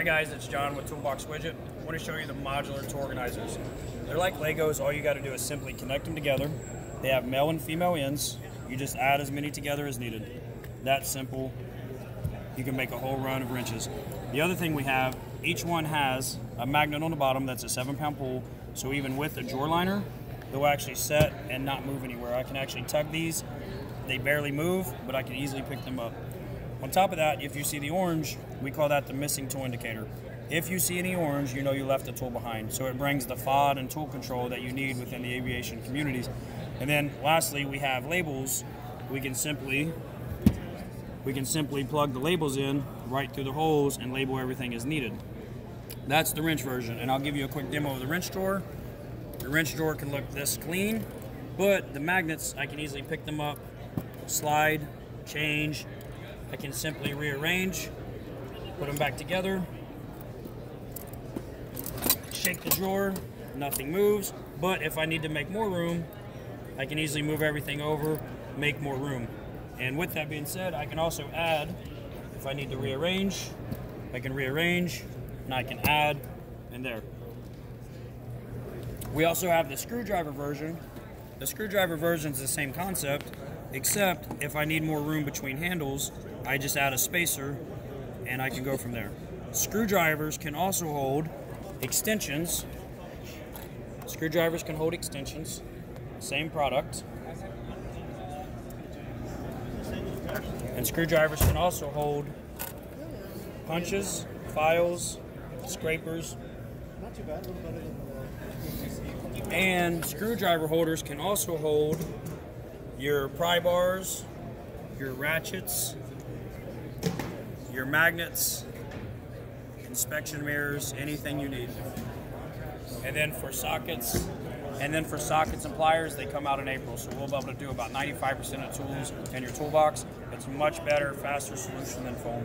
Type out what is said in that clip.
Hi guys, it's John with Toolbox Widget. I want to show you the modular tool organizers. They're like Legos. All you got to do is simply connect them together. They have male and female ends. You just add as many together as needed. That's simple. You can make a whole run of wrenches. The other thing we have, each one has a magnet on the bottom that's a 7-pound pull, so even with a drawer liner, they'll actually set and not move anywhere. I can actually tug these. They barely move, but I can easily pick them up. On top of that, if you see the orange, we call that the missing tool indicator. If you see any orange, you know you left a tool behind. So it brings the FOD and tool control that you need within the aviation communities. And then lastly, we have labels. We can simply plug the labels in right through the holes and label everything as needed. That's the wrench version. And I'll give you a quick demo of the wrench drawer. The wrench drawer can look this clean, but the magnets, I can easily pick them up, slide, change. I can simply rearrange, put them back together, shake the drawer, nothing moves. But if I need to make more room, I can easily move everything over, make more room. And with that being said, I can also add, if I need to rearrange, I can rearrange, and I can add, and there. We also have the screwdriver version. The screwdriver version is the same concept, except if I need more room between handles, I just add a spacer and I can go from there. Screwdrivers can also hold extensions. Screwdrivers can hold extensions, same product. And screwdrivers can also hold punches, files, scrapers. Not too bad, a little better than And screwdriver holders can also hold your pry bars, your ratchets, your magnets, inspection mirrors, anything you need. And then for sockets and pliers, they come out in April, so we'll be able to do about 95% of tools in your toolbox. It's a much better, faster solution than foam.